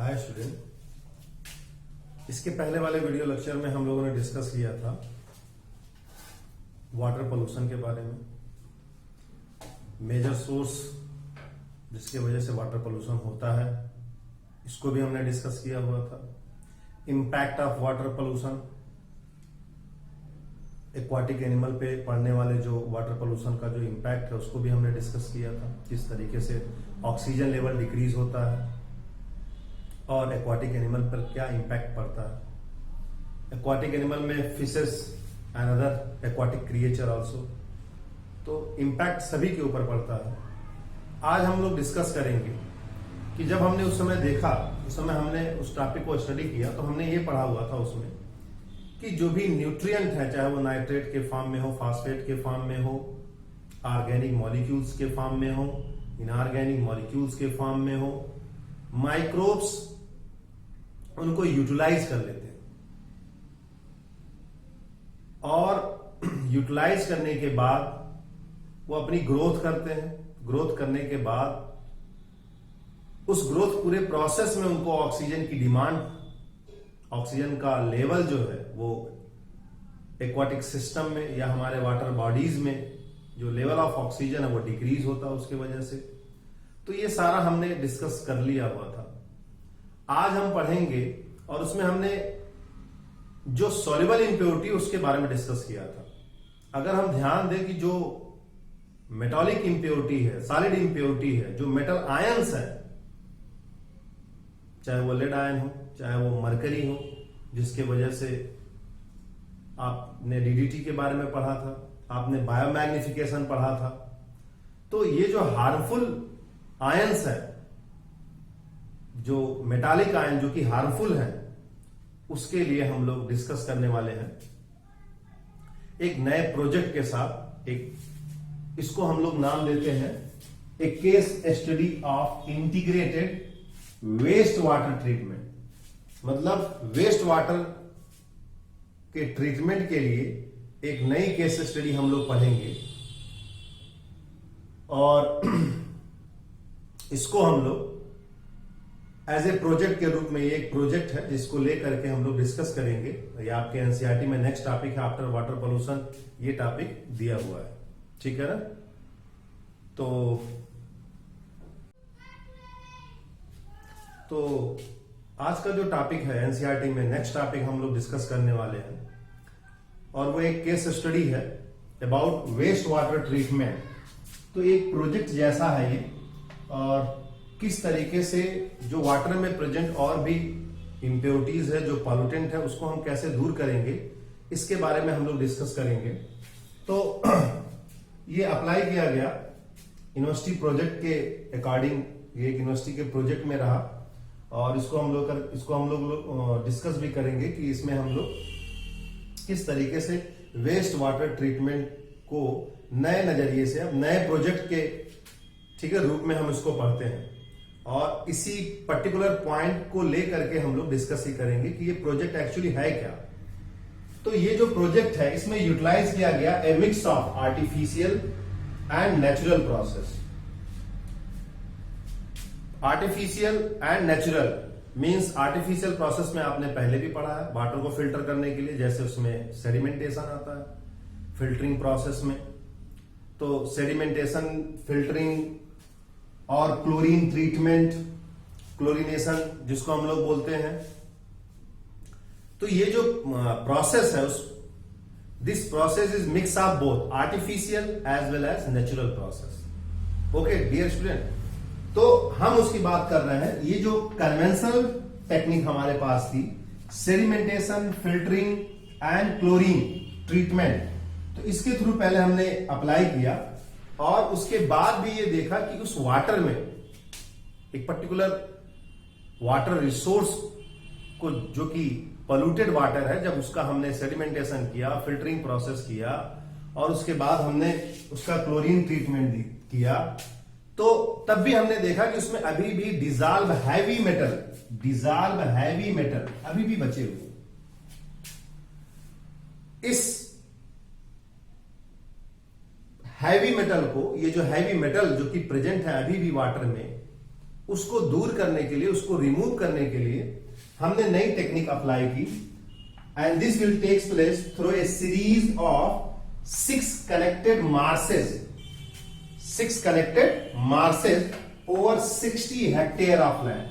Hi student, इसके पहले वाले वीडियो लेक्चर में हम लोगों ने डिस्कस किया था वाटर पोल्यूशन के बारे में, मेजर सोर्स जिसके वजह से वाटर पोल्यूशन होता है, इसको भी हमने डिस्कस किया हुआ था। Impact of water pollution, aquatic animal पे पड़ने वाले जो वाटर पोल्यूशन का जो इम्पैक्ट है उसको भी हमने डिस्कस किया था। किस तरीके से ऑक्सीजन लेवल डिक्रीज होता है और एक्वाटिक एनिमल पर क्या इम्पैक्ट पड़ता है। एक्वाटिक एनिमल में fishes and other aquatic creature also, तो इम्पैक्ट सभी के ऊपर पड़ता है। आज हम लोग डिस्कस करेंगे कि जब हमने उस समय देखा, उस समय हमने उस टॉपिक को स्टडी किया तो हमने ये पढ़ा हुआ था उसमें कि जो भी न्यूट्रिएंट है, चाहे वो नाइट्रेट के फॉर्म में हो, फास्फेट के फॉर्म में हो, ऑर्गेनिक मॉलिक्यूल्स के फॉर्म में हो, इनऑर्गेनिक मॉलिक्यूल्स के फॉर्म में हो, माइक्रोब्स उनको यूटिलाइज कर लेते हैं और यूटिलाइज करने के बाद वो अपनी ग्रोथ करते हैं। ग्रोथ करने के बाद उस ग्रोथ पूरे प्रोसेस में उनको ऑक्सीजन की डिमांड, ऑक्सीजन का लेवल जो है वो एक्वाटिक सिस्टम में या हमारे वाटर बॉडीज में जो लेवल ऑफ ऑक्सीजन है वो डिक्रीज होता है उसके वजह से। तो ये सारा हमने डिस्कस कर लिया हुआ था। आज हम पढ़ेंगे और उसमें हमने जो सॉल्युबल इंप्योरिटी उसके बारे में डिस्कस किया था। अगर हम ध्यान दें कि जो मेटालिक इंप्योरिटी है, सॉलिड इंप्योरिटी है, जो मेटल आयंस है, चाहे वो लेड आयन हो, चाहे वो मरकरी हो, जिसके वजह से आपने डीडीटी के बारे में पढ़ा था, आपने बायोमैग्निफिकेशन पढ़ा था। तो ये जो हार्मफुल आयंस है, जो मेटालिक आयन जो कि हार्मफुल है, उसके लिए हम लोग डिस्कस करने वाले हैं एक नए प्रोजेक्ट के साथ। इसको हम लोग नाम देते हैं a case study of integrated waste water treatment. मतलब वेस्ट वाटर के ट्रीटमेंट के लिए एक नई केस स्टडी हम लोग पढ़ेंगे और इसको हम लोग एज ए प्रोजेक्ट के रूप में, ये एक प्रोजेक्ट है जिसको लेकर के हम लोग डिस्कस करेंगे। ये आपके एनसीईआरटी में नेक्स्ट टॉपिक है आफ्टर वाटर पोल्यूशन, ये टॉपिक दिया हुआ है, ठीक है ना। तो आज का जो टॉपिक है एनसीईआरटी में नेक्स्ट टॉपिक हम लोग डिस्कस करने वाले हैं और वो एक केस स्टडी है अबाउट वेस्ट वाटर ट्रीटमेंट। तो एक प्रोजेक्ट जैसा है ये, और किस तरीके से जो वाटर में प्रेजेंट और भी इंप्योरिटीज है, जो पॉल्यूटेंट है, उसको हम कैसे दूर करेंगे, इसके बारे में हम लोग डिस्कस करेंगे। तो ये अप्लाई किया गया यूनिवर्सिटी प्रोजेक्ट के अकॉर्डिंग, ये एक यूनिवर्सिटी के प्रोजेक्ट में रहा और इसको हम लोग डिस्कस भी करेंगे कि इसमें हम लोग किस तरीके से वेस्ट वाटर ट्रीटमेंट को नए नजरिए से, अब नए प्रोजेक्ट के ठीक है रूप में हम इसको पढ़ते हैं और इसी पर्टिकुलर पॉइंट को लेकर के हम लोग डिस्कस ही करेंगे कि ये प्रोजेक्ट एक्चुअली है क्या। तो ये जो प्रोजेक्ट है इसमें यूटिलाइज किया गया a mix of artificial and natural process. Artificial and natural means artificial process में आपने पहले भी पढ़ा है वाटर को फिल्टर करने के लिए, जैसे उसमें सेडिमेंटेशन आता है फिल्टरिंग प्रोसेस में। तो सेडिमेंटेशन, फिल्टरिंग और क्लोरीन ट्रीटमेंट, क्लोरीनेशन जिसको हम लोग बोलते हैं। तो ये जो प्रोसेस है this process is mix of both artificial as well as natural process. Okay dear student, तो हम उसकी बात कर रहे हैं। ये जो कन्वेंशनल टेक्निक हमारे पास थी, sedimentation, filtering and chlorine treatment, तो इसके थ्रू पहले हमने अप्लाई किया और उसके बाद भी ये देखा कि उस वाटर में एक पर्टिकुलर वाटर रिसोर्स को, जो कि पोल्यूटेड वाटर है, जब उसका हमने सेडिमेंटेशन किया, फिल्टरिंग प्रोसेस किया और उसके बाद हमने उसका क्लोरीन ट्रीटमेंट किया, तो तब भी हमने देखा कि उसमें अभी भी डिजॉल्व हैवी मेटल अभी भी बचे हुए। इस हैवी मेटल को, ये जो हैवी मेटल जो कि प्रेजेंट है अभी भी वाटर में, उसको दूर करने के लिए, उसको रिमूव करने के लिए हमने नई टेक्निक अप्लाई की। And this will takes place through a series of 6 connected marshes, 6 connected marshes over 60 hectare of land,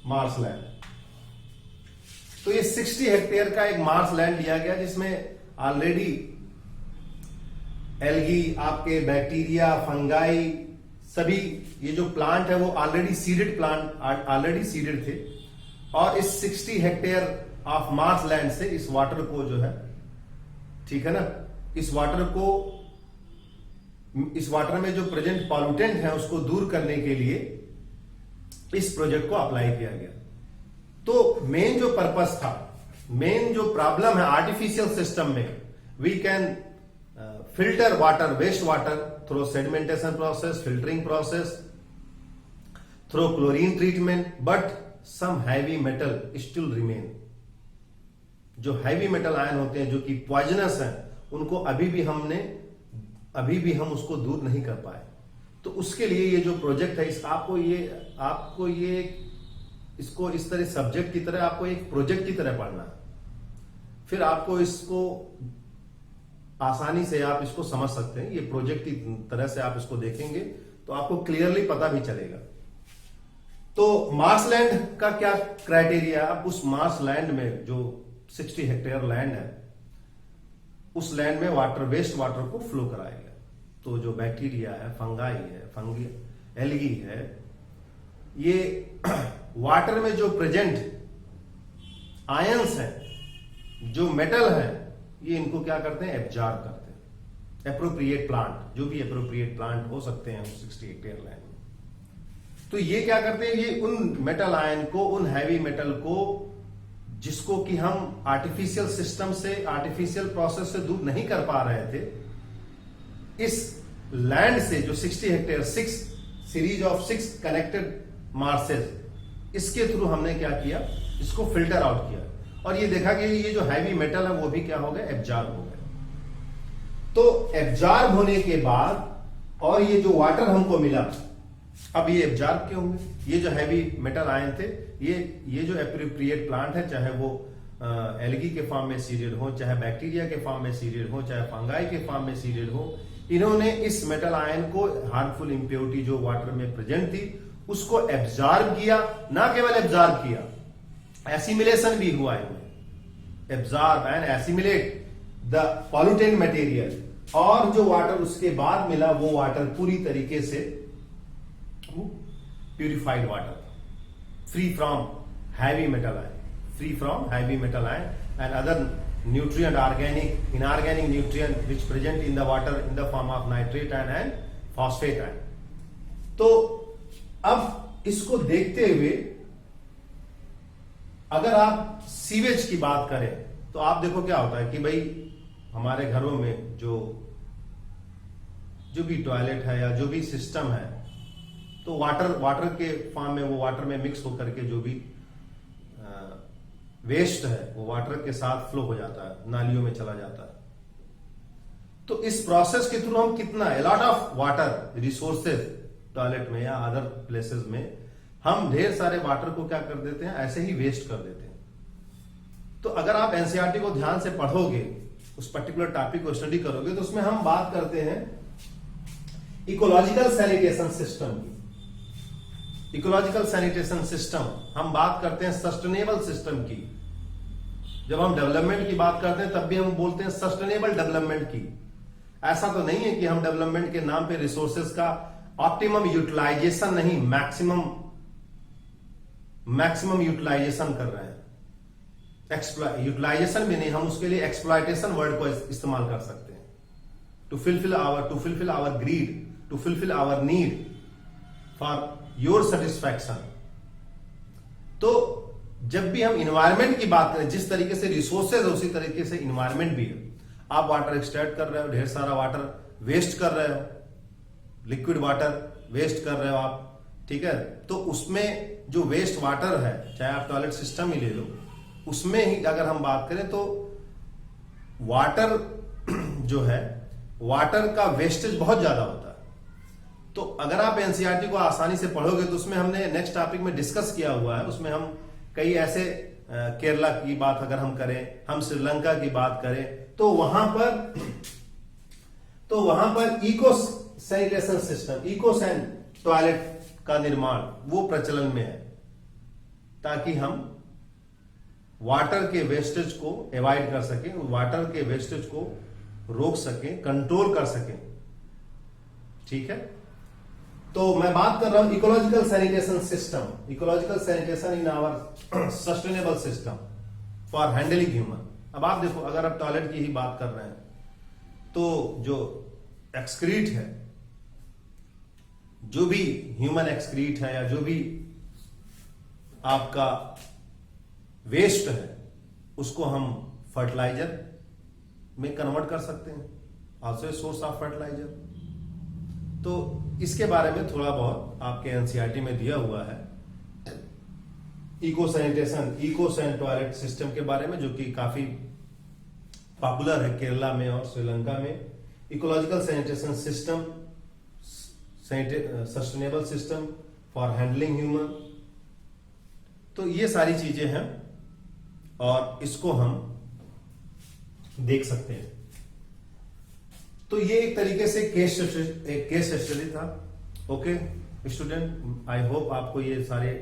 marsh land. तो ये 60 हेक्टेयर का एक मार्स लैंड लिया गया जिसमें ऑलरेडी एल्गी, आपके बैक्टीरिया, फंगाई, सभी ये जो प्लांट है वो already seeded plant, already seeded थे। और इस 60 हेक्टेयर ऑफ मार्स लैंड से इस वाटर को जो है, ठीक है ना, इस वाटर में जो प्रेजेंट पॉल्यूटेंट है उसको दूर करने के लिए इस प्रोजेक्ट को अप्लाई किया गया। तो मेन जो पर्पस था, मेन जो प्रॉब्लम है आर्टिफिशियल सिस्टम में, we can filter water, waste water through sedimentation process, filtering process, through chlorine treatment, but some heavy metal still remain. जो हैवी मेटल आयन होते हैं जो कि पॉइजनस हैं, उनको अभी भी हम उसको दूर नहीं कर पाए। तो उसके लिए ये जो प्रोजेक्ट है, आपको इसको इस तरह सब्जेक्ट की तरह, आपको एक प्रोजेक्ट की तरह पढ़ना है, फिर आपको इसको आसानी से आप इसको समझ सकते हैं। ये प्रोजेक्ट की तरह से आप इसको देखेंगे तो आपको क्लियरली पता भी चलेगा। तो मार्स लैंड का क्या क्राइटेरिया, आप उस मार्स लैंड में जो 60 हेक्टेयर लैंड है, उस लैंड में वाटर, वेस्ट वाटर को फ्लो कराएगा। तो जो बैक्टीरिया है, फंगाई है, एल्गी है, ये वाटर में जो प्रेजेंट आयंस हैं, जो मेटल है, ये इनको क्या करते हैं, एब्जॉर्ब करते हैं। एप्रोप्रिएट प्लांट, जो भी एप्रोप्रिएट प्लांट हो सकते हैं 60 हेक्टेयर लैंड में, तो ये क्या करते हैं, ये उन मेटल आयन को, उन हैवी मेटल को, जिसको कि हम आर्टिफिशियल सिस्टम से, आर्टिफिशियल प्रोसेस से दूर नहीं कर पा रहे थे, इस लैंड से जो 60 hectare, 6 series of 6 connected marshes, इसके थ्रू हमने क्या किया, इसको फिल्टर आउट किया और ये देखा कि ये जो हैवी मेटल है वो भी क्या हो गया, एब्जॉर्ब हो गया। तो एब्जॉर्ब होने के बाद, और ये जो वाटर हमको मिला, अब ये एब्जॉर्ब क्यों हुए, ये जो हैवी मेटल आयन थे, ये जो एप्रोप्रिएट प्लांट है, चाहे वो एल्गी के फॉर्म में सीडेड हो, चाहे बैक्टीरिया के फॉर्म में सीडेड हो, चाहे फंगाई के फॉर्म में सीडेड हो, इन्होंने इस मेटल आयन को, हार्मफुल इंप्योरिटी जो वाटर में प्रेजेंट थी, उसको एब्जॉर्ब किया। ना केवल एब्जॉर्ब किया, एसिमिलेशन भी हुआ इनमें। Absorb and assimilate the pollutant material, और जो वाटर उसके बाद मिला वो वाटर पूरी तरीके से purified water, free from heavy metal ion, free from heavy metal ion and other nutrient, organic, inorganic nutrient which present in the water in the form of nitrate ion and phosphate ion. तो अब इसको देखते हुए अगर आप sewage की बात करें तो आप देखो क्या होता है कि भाई हमारे घरों में जो भी टॉयलेट है या जो भी सिस्टम है, तो वाटर के फॉर्म में, वो वाटर में मिक्स होकर के जो भी वेस्ट है वो वाटर के साथ फ्लो हो जाता है, नालियों में चला जाता है। तो इस प्रोसेस के थ्रू हम कितना, a lot of water resources toilet में या अदर प्लेसेस में, हम ढेर सारे वाटर को क्या कर देते हैं, ऐसे ही वेस्ट कर देते हैं। तो अगर आप एनसीईआरटी को ध्यान से पढ़ोगे, उस पर्टिकुलर टॉपिक को स्टडी करोगे, तो उसमें हम बात करते हैं इकोलॉजिकल सैनिटेशन सिस्टम की। इकोलॉजिकल सैनिटेशन सिस्टम, हम बात करते हैं सस्टेनेबल सिस्टम की। जब हम डेवलपमेंट की बात करते हैं तब भी हम बोलते हैं सस्टेनेबल डेवलपमेंट की। ऐसा तो नहीं है कि हम डेवलपमेंट के नाम पे रिसोर्सेज का ऑप्टिमम यूटिलाइजेशन नहीं, मैक्सिमम यूटिलाइजेशन कर रहे हैं। यूटिलाइजेशन भी नहीं, हम उसके लिए एक्सप्लॉयटेशन वर्ड को इस्तेमाल कर सकते हैं। To fulfil our greed, to fulfil our need for your satisfaction. तो जब भी हम इन्वायरमेंट की बात करें, जिस तरीके से रिसोर्सेज है उसी तरीके से इन्वायरमेंट भी है। आप वाटर एक्सट्रैक्ट कर रहे हो, ढेर सारा वाटर वेस्ट कर रहे हो, लिक्विड वाटर वेस्ट कर रहे हो आप, ठीक है। तो उसमें जो वेस्ट वाटर है, चाहे आप टॉयलेट सिस्टम ही ले लो, उसमें ही अगर हम बात करें तो वाटर जो है, वाटर का वेस्टेज बहुत ज्यादा होता है। तो अगर आप एनसीईआरटी को आसानी से पढ़ोगे तो उसमें हमने नेक्स्ट टॉपिक में डिस्कस किया हुआ है, उसमें हम कई ऐसे केरला की बात अगर हम करें, हम श्रीलंका की बात करें, तो वहां पर eco sanitation system, eco san toilet का निर्माण वो प्रचलन में है, ताकि हम वाटर के वेस्टेज को अवॉइड कर सकें, वाटर के वेस्टेज को रोक सकें, कंट्रोल कर सकें। ठीक है, तो मैं बात कर रहा हूं ecological sanitation system, ecological sanitation in our sustainable system for handling human. अब आप देखो, अगर आप टॉयलेट की ही बात कर रहे हैं तो जो एक्सक्रीट है, जो भी ह्यूमन एक्सक्रीट है या जो भी आपका वेस्ट है, उसको हम फर्टिलाइजर में कन्वर्ट कर सकते हैं, also a source of fertiliser. तो इसके बारे में थोड़ा बहुत आपके एनसीईआरटी में दिया हुआ है, eco sanitation, eco san toilet system के बारे में, जो कि काफी पॉपुलर है केरला में और श्रीलंका में। Ecological sanitation system, sustainable system for handling human. तो ये सारी चीजें हैं और इसको हम देख सकते हैं। तो ये एक तरीके से केस स्टडी था। ओके स्टूडेंट, आई होप आपको ये सारे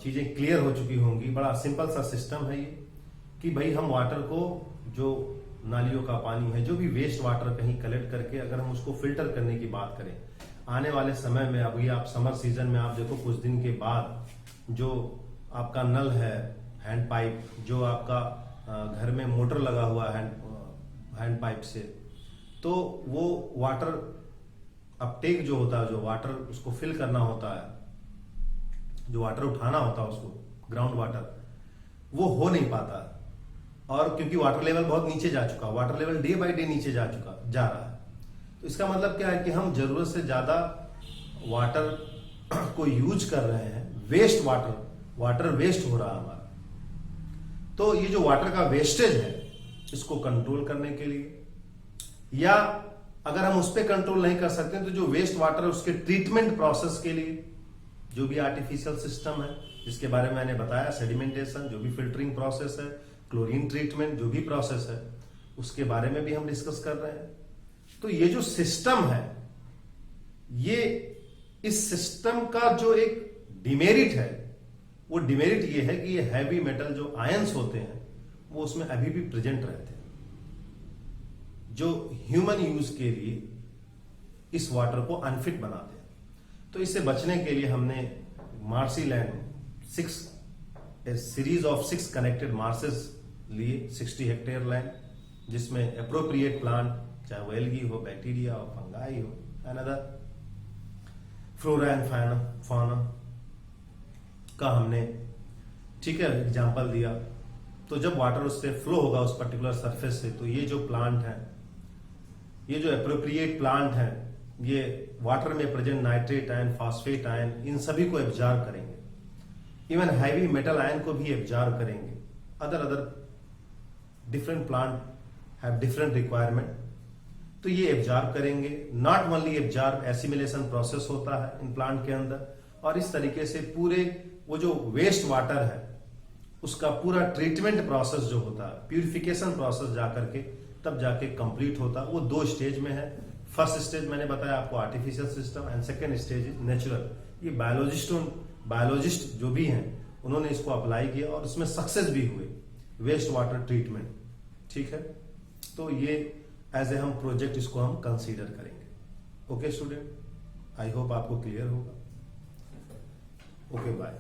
चीजें क्लियर हो चुकी होंगी। बड़ा सिंपल सा सिस्टम है ये, कि भाई हम वाटर को, जो नालियों का पानी है, जो भी वेस्ट वाटर कहीं कलेक्ट करके अगर हम उसको फिल्टर करने की बात करें, आने वाले समय में, अभी आप समर सीजन में आप देखो कुछ दिन के बाद जो आपका नल है, हैंड पाइप, जो आपका घर में मोटर लगा हुआ है हैंड पाइप से, तो वो वाटर अपटेक जो होता है, जो वाटर उसको फिल करना होता है, जो वाटर उठाना होता है उसको, ग्राउंड वाटर, वो हो नहीं पाता। और क्योंकि वाटर लेवल बहुत नीचे जा चुका, water level day by day नीचे जा रहा है। तो इसका मतलब क्या है कि हम जरूरत से ज्यादा वाटर को यूज कर रहे हैं, वेस्ट वाटर वेस्ट हो रहा है हमारा। तो ये जो वाटर का वेस्टेज है, इसको कंट्रोल करने के लिए, या अगर हम उस पर कंट्रोल नहीं कर सकते तो जो वेस्ट वाटर है उसके ट्रीटमेंट प्रोसेस के लिए जो भी आर्टिफिशियल सिस्टम है, जिसके बारे में मैंने बताया, सेडिमेंटेशन, जो भी फिल्टरिंग प्रोसेस है, क्लोरीन ट्रीटमेंट, जो भी प्रोसेस है, उसके बारे में भी हम डिस्कस कर रहे हैं। तो ये जो सिस्टम है, ये इस सिस्टम का जो एक डिमेरिट है, वो डिमेरिट ये है कि ये हैवी मेटल जो आयंस होते हैं वो उसमें अभी भी प्रेजेंट रहते हैं, जो ह्यूमन यूज के लिए इस वाटर को अनफिट बनाते हैं। तो इससे बचने के लिए हमने marshy land, series of 6 connected marshes लिए, 60 हेक्टेयर लैंड, जिसमें अप्रोप्रिएट प्लांट, चाहे वो एल्गी हो, बैक्टीरिया हो, फंगाई हो, अनदर फ्लोरा एंड फाना का हमने, ठीक है, एग्जाम्पल दिया। तो जब वाटर उससे फ्लो होगा उस पर्टिकुलर सरफेस से, तो ये जो प्लांट है, ये जो अप्रोप्रिएट प्लांट है, ये वाटर में present nitrate ion, phosphate ion, इन सभी को एब्जॉर्ब करेंगे। इवन हैवी मेटल आयन को भी एब्जॉर्ब करेंगे। Other different plant have different requirement, तो ये एब्जॉर्ब करेंगे। Not only absorb, assimilation process होता है इन प्लांट के अंदर, और इस तरीके से पूरे वो जो वेस्ट वाटर है उसका पूरा ट्रीटमेंट प्रोसेस जो होता है, प्यूरिफिकेशन प्रोसेस जाकर के तब जाके कंप्लीट होता है। वो 2 स्टेज में है। फर्स्ट स्टेज मैंने बताया आपको artificial system, and second stage is natural. ये बायोलॉजिस्ट जो भी हैं उन्होंने इसको अप्लाई किया और उसमें सक्सेस भी हुए, वेस्ट वाटर ट्रीटमेंट। ठीक है, तो ये एज ए हम प्रोजेक्ट इसको हम कंसीडर करेंगे। ओके स्टूडेंट, आई होप आपको क्लियर होगा। Okay bye.